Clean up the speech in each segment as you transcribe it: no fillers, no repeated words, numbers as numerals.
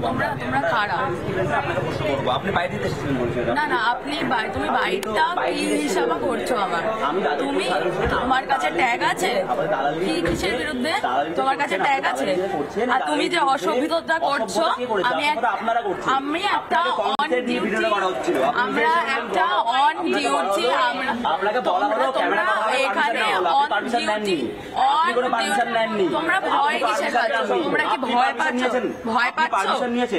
তোমরা কারা? আপনি বাইরে এসেছিলেন বলছেন না না, তুমি বাইকটা কি হিসাবে করছো? তুমি তোমার কাছে ট্যাগ আছে কি? কিসের বিরুদ্ধে তোমার কাছে ট্যাগ আছে? আর তুমি যে অসভ্যতা করছো, আমি একটা অন ডিউটি, আমরা একটা অন ডিউটি, তোমরা এখানে অন ডিউটি, তোমরা ভয় কিসের পাচ্ছ? তোমরা কি ভয় পাচ্ছ?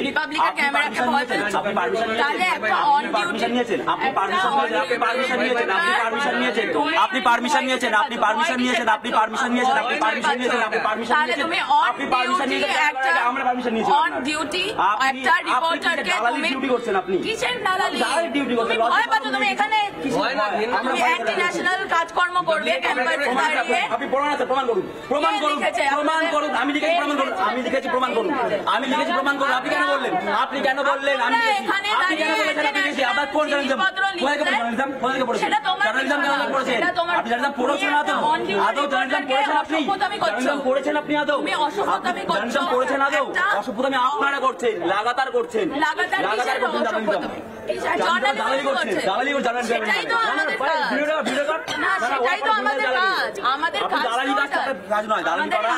রিপাবলিকের ক্যামেরাকে ভয় পাচ্ছ? তাহলে একটা অন ডিউটি, আপনি পারমিশন নিয়েছেন, আপনি পারমিশন নিয়েছেন, আপনি পারমিশন নিয়েছেন, আপনি পারমিশন নিয়েছেন, আপনি পারমিশন নিয়েছেন, আপনি পারমিশন নিয়েছেন, তুমি আপনি পারমিশন নিয়েছেন, একটা অন ডিউটি একটা রিপোর্টারকে তুমি ডিউটি করছেন, আপনি কিসের দালালি ডিউটি করছেন? ভয় পাচ্ছ তুমি? এখানে তুমি অ্যান্টি ন্যাশনাল কাজকর্ম করবে ক্যাম্পাসে দাঁড়িয়ে। আপনি প্রমাণ আছে, প্রমাণ করুন, প্রমাণ করুন, প্রমাণ করুন। আমি লিখেছি, প্রমাণ করুন, আমি লিখেছি, প্রমাণ করুন, আমি লিখেছি, প্রমাণ করুন। আপনি কেন বললেন? আপনি কেন বললেন? আমি এখানে আপনি কেন বলেছেন? আপনি লিখেছি, আবার কোন জার্নালিজম? জার্নালিজম কেন পড়েছেন? জার্নালিজম কেন পড়েছেন? আপনি জার্নালিজম পড়েছেন না তো? আদৌ জার্নালিজম পড়েছেন আপনি? জার্নালিজম পড়েছেন আপনি আদৌ? তুমি অসভ্যতামি করছো। জার্নালিজম পড়েছেন আদৌ? অসভ্যতামি আপনারা করছেন, লাগাতার করছেন, লাগাতার করছেন জার্নালিজম। জার্নালিজম করছেন, জার্নালিজম সেটাই তো আমাদের কাজ। না, সেটাই তো আমাদের কাজ। আমাদের কাজ কাজ নয়, দালালি করা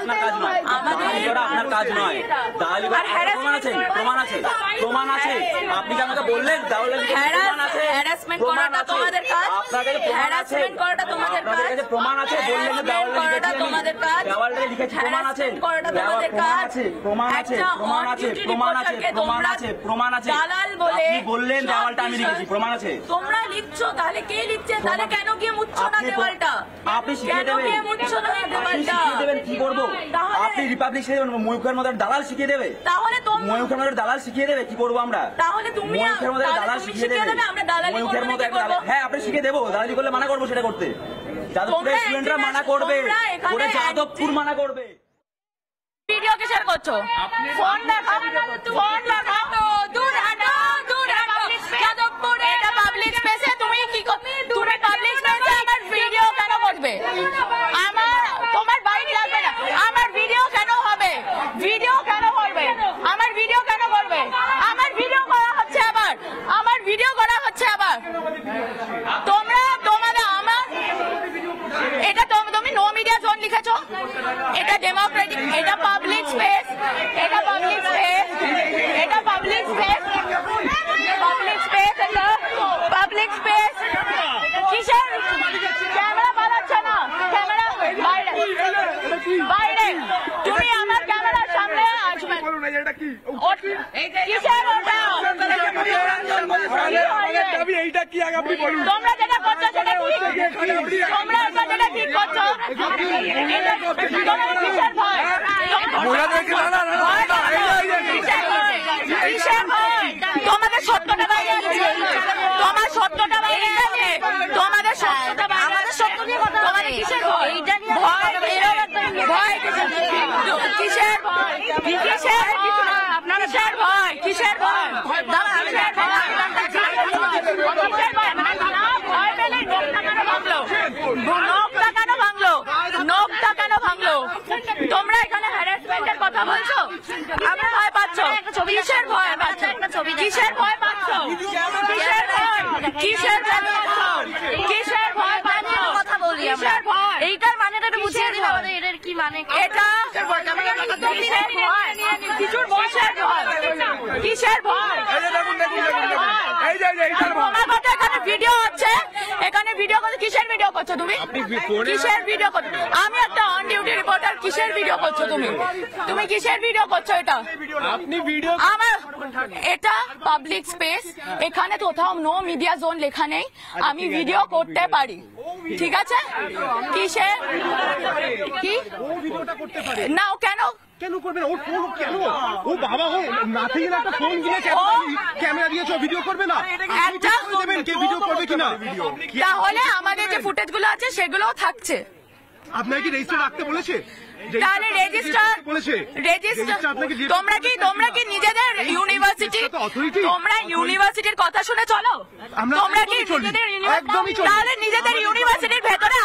আপনার কাজ নয়, দালালি করা আপনার কাজ নয়। দালালি করা প্রমাণ আছে, প্রমাণ আছে, প্রমাণ আছে। আপনি কি আমাকে বললেন প্রমাণ আছে? হ্যারাসমেন্ট করাটা তোমাদের কাজ, আপনার কাছে হ্যারাসমেন্ট করাটা তোমাদের কাজ, প্রমাণ আছে, বললেন যে করাটা তোমাদের কাজ, দেওয়ালে লিখেছি, প্রমাণ আছে, করাটা তোমাদের কাজ, প্রমাণ আছে, প্রমাণ আছে, প্রমাণ আছে, প্রমাণ আছে, প্রমাণ আছে। দালাল বলে আপনি বললেন দেওয়ালটা আমি লিখেছি, প্রমাণ আছে। তোমরা লিখছো, তাহলে কে লিখছে? তাহলে কেন গিয়ে মুছছো না দেওয়ালটা? আপনি শিখিয়ে দেবেন, কেন গিয়ে মুছছো না দেওয়ালটা? শিখিয়ে দেবেন কি করবো? আপনি রিপাবলিক শিখিয়ে দেবেন, ময়ূখের মধ্যে দালাল শিখিয়ে দেবে। তাহলে ময়ূখের মধ্যে দালাল শিখিয়ে দেবে, কি করবো আমরা? তাহলে তুমি ময়ূখের মধ্যে দালাল শিখিয়ে দেবে, আমরা দালালি ময়ূখের মধ্যে করব। হ্যাঁ আপনি শিখিয়ে দেবো, দালালি করলে মানা করবো সেটা করতে। যাদবপুরের স্টুডেন্টরা মানা করবে, ওরা যাদবপুর মানা করবে। ভিডিও কিসের করছো? ফোন দেখাও, ফোন দেখাও, দূর হাঁটো, দূর হাঁটো। যাদবপুর এটা পাবলিক স্পেসে তুমি কি করবে? তুমি পাবলিক স্পেসে আমার ভিডিও কেন করবে? তোমার বাইক লাগবে না, আমার ভিডিও কেন হবে? ভিডিও কেন করবে? আমার ভিডিও কেন করবে? আমার ভিডিও করা হচ্ছে আবার, আমার ভিডিও করা হচ্ছে আবার। তোমাদের আমার এটা তুমি নো মিডিয়া জোন লিখেছো, এটা ডেমোক্রেটিক, এটা পাবলিক স্পেস, এটা পাবলিক স্পেস, এটা পাবলিক স্পেস, পাবলিক স্পেস, এটা পাবলিক স্পেস। কিসের ক্যামেরা পালাচ্ছে না? ক্যামেরা বাইরে, বাইরে। তুমি আমার ক্যামেরার সামনে আসবে কিসের? এইটা কি আগে আপনি বলুন? তোমরা যেটা করছো সেটা ঠিক, তোমরা যেটা ঠিক করছো। কিসের ভয়? কিসের ভয়? তোমাদের সত্যটা বাইরে আছে, তোমার সত্যটা বাইরে আছে, তোমাদের সত্যটা বাইরে। আমাদের সত্য নিয়ে কথা, তোমাদের কিসের ভয়? ভয় ভয় কিসের ভয়? কিসের ভয়? আপনারা কিসের ভয়? কিসের ভয়? কিসের ভয়? ভয় পেলে নোকটা কেন ভাঙলো? নোকটা কেন ভাঙলো? নোকটা কেন ভাঙলো? তোমরা এখানে হ্যারাসমেন্টের কথা বলছো, আমরা ভয় পাচ্ছ। কিসের ভয় পাচ্ছ? কিসের ভয় পাচ্ছ? কিসের ভয়? কিসের ভয় পাচ্ছ? কিসের ভয় পাচ্ছ? কথা বলি আমরা, এইটার মানেটা একটু বুঝিয়ে দিন আমাদের। এটার কি মানে? এটা কিসের ভয়? কিছুর কিসের ভয়? কিসের ভয়? তোমার কথা এখানে ভিডিও হচ্ছে, এখানে ভিডিও করছো, কিসের ভিডিও করছো তুমি? কিসের ভিডিও করছো? আমি একটা অন ডিউটি রিপোর্টার, কিসের ভিডিও করছো তুমি? তুমি কিসের ভিডিও করছো? এটা আপনি ভিডিও, আমার এটা পাবলিক স্পেস, এখানে কোথাও নো মিডিয়া জোন লেখা নেই, আমি ভিডিও করতে পারি, ঠিক আছে? কিসের কি না? কেন কেন করবেন? ওর ফোন কেন? ও বাবা, ও নাথিং এর একটা ফোন কিনেছে, ক্যামেরা দিয়েছে, ভিডিও করবে না? একটা দেবেন কে ভিডিও করবে কিনা? তাহলে আমাদের যে ফুটেজ গুলো আছে সেগুলোও থাকছে। আপনাকে কি রেজিস্টার রাখতে বলেছে? তাহলে রেজিস্টার তোমরা কি নিজেদের ইউনিভার্সিটি, তোমরা ইউনিভার্সিটির কথা শুনে চলো? তোমরা কি তাহলে নিজেদের ইউনিভার্সিটির ভেতরে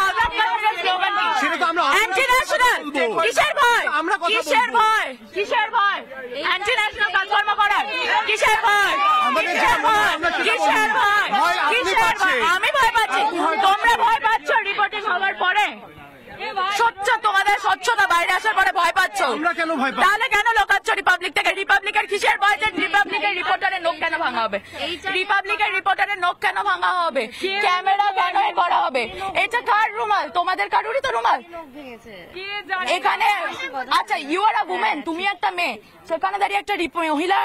অ্যান্টি ন্যাশনাল কিসের ভয়? কিসের ভয়? কিসের ভয়? অ্যান্টি ন্যাশনাল কিসের ভয়? কিসের ভয়? ভয় আপনি কিসের ভয়? পাচ্ছেন। আমি ভয় পাচ্ছি, তোমরা ভয় পাচ্ছ রিপোর্টিং হওয়ার পরে? স্বচ্ছ, তোমাদের স্বচ্ছতা বাইরে আসার পরে ভয় পাচ্ছ? আমরা কেন ভয় পাচ্ছি? তাহলে কেন লোকাচ্ছ রিপাবলিক থেকে? রিপাবলিকের কিসের ভয় যে রিপাবলিকের রিপোর্টারের নখ কেন ভাঙা হবে? রিপাবলিকের রিপোর্টারের নখ কেন ভাঙা হবে? ক্যামেরা কেন এ করা হবে? এটা কার রুমাল? তোমাদের কারুরই তো রুমাল এখানে। আচ্ছা, ইউ আর আ উমেন, তুমি একটা মেয়ে, সেখানে দাঁড়িয়ে একটা মহিলা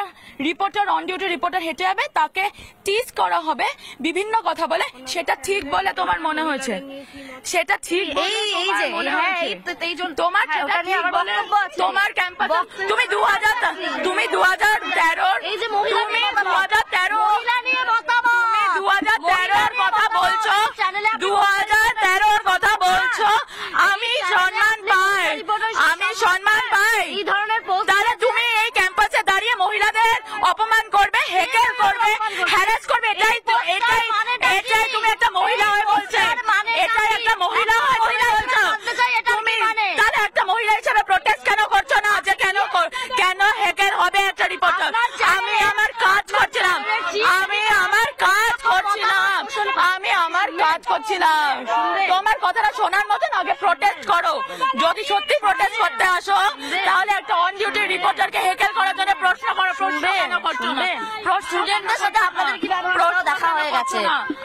রিপোর্টার, অন ডিউটি রিপোর্টার হেঁটে যাবে, তাকে টিজ করা হবে বিভিন্ন কথা বলে, সেটা ঠিক বলে তোমার মনে হয়েছে? সেটা ঠিক তোমার তোমার ক্যাম্পাস, তুমি 2013 কথা বলছো, 2013 কথা বলছো। আমি সম্মান পাই, তাহলে তুমি এই ক্যাম্পাসে দাঁড়িয়ে মহিলাদের অপমান করবে, হেকেল করবে, হ্যারাস করবে, এটাই তুমি একটা মহিলা হয়ে বলছো? এটাই একটা মহিলা হয়ে বলছো? তুমি তাহলে একটা মহিলা হিসেবে প্রোটেস্ট কেন করছো না যে কেন হেকেল হবে একটা রিপোর্টার? আমি আমার কাজ করছিলাম, তোমার কথাটা শোনার মতন আগে প্রোটেস্ট করো। যদি সত্যি প্রোটেস্ট করতে আসো, তাহলে একটা অন ডিউটি রিপোর্টারকে হেকেল করার জন্য প্রশ্ন করো। স্টুডেন্টদের সাথে আপনাদের কি ব্যবহার দেখা হয়ে গেছে?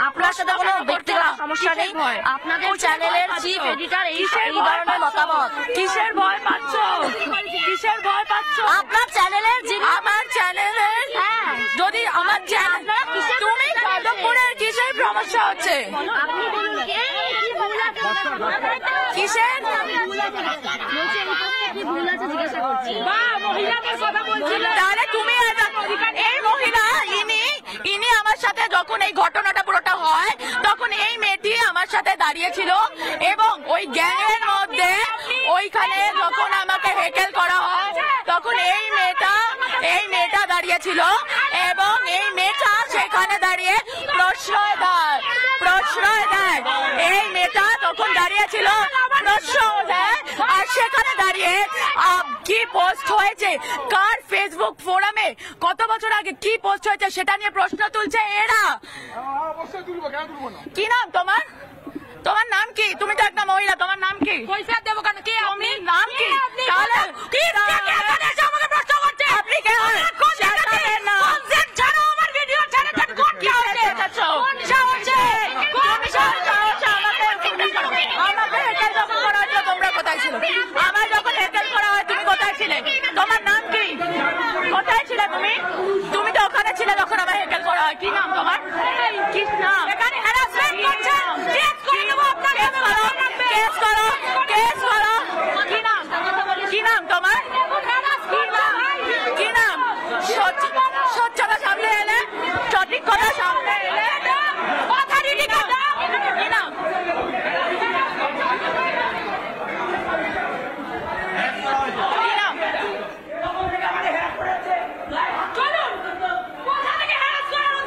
আপনার সাথে কোনো ব্যক্তিগত সমস্যা নেই, আপনাদের চ্যানেলের চিফ এডিটর এই ধরনের মতামত। কিসের ভয় পাচ্ছ? কিসের ভয় পাচ্ছ? আপনার চ্যানেলের আমার চ্যানেলের, যদি আমার চ্যানেল, তুমি যাদবপুরের কিসের সমস্যা হচ্ছে? কিসের তাহলে তুমি এই মহিলা, ইনি আমার সাথে যখন এই ঘটনাটা পুরোটা হয়, তখন এই মেয়েটি আমার সাথে দাঁড়িয়েছিল এবং ওই গ্যাংয়ের মধ্যে ওইখানে যখন আমাকে হেকেল করা হয়, তখন এই মেয়েটা দাঁড়িয়েছিল এবং এই মেয়েটা সেখানে দাঁড়িয়ে প্রশ্রয় দেয়। এই মেয়েটা তখন দাঁড়িয়েছিল, প্রশ্রয় দেয়, আর সেখানে দাঁড়িয়ে কি পোস্ট হয়েছে, কার ফেসবুক ফোরামে কত বছর আগে কি পোস্ট হয়েছে সেটা নিয়ে প্রশ্ন তুলছে এরা। কি নাম তোমার? তোমার নাম কি? তুমি তো একটা মহিলা, তোমার নাম কি? পয়সা দেবো কেন? কি আপনি? নাম কি? তাহলে আমাকে প্রশ্ন করছে, আপনি কে? তোমরা কোথায় ছিল? আমার যখন হেকেল করা হয় তুমি কোথায় ছিলে? তোমার নাম কি? কোথায় ছিলে তুমি? তুমি তো ওখানে ছিলে যখন আমার হেকেল করা হয়। কি নাম তোমার? কি নাম? এখানে হ্যারাসমেন্ট করছে, কেস করে দেব আপনাকে। কেস করো। কি নাম? কি নাম তোমার? কি নাম? স্বচ্ছতা সামনে এলে, সঠিক কথা সামনে এলে কথা দিদি কথা। কি নাম?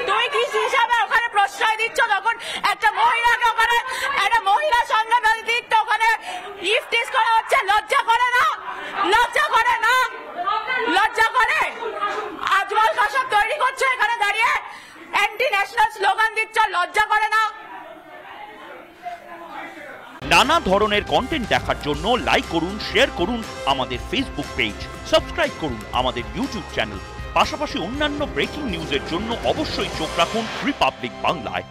তুমি কি হিসাবে ওখানে প্রশ্রয় দিচ্ছ যখন একটা মহিলাকে ওখানে, একটা মহিলা সাংবাদিককে ওখানে ইফটিস করা হচ্ছে? লজ্জা করে না? আজমল কাসব তৈরি করছো এখানে দাঁড়িয়ে, অ্যান্টি ন্যাশনাল স্লোগান দিচ্ছ, লজ্জা করে না? নানা ধরনের কন্টেন্ট দেখার জন্য লাইক করুন, শেয়ার করুন আমাদের ফেসবুক পেজ, সাবস্ক্রাইব করুন আমাদের ইউটিউব চ্যানেল। পাশাপাশি অন্যান্য ব্রেকিং নিউজের জন্য অবশ্যই চোখ রাখুন রিপাবলিক বাংলায়।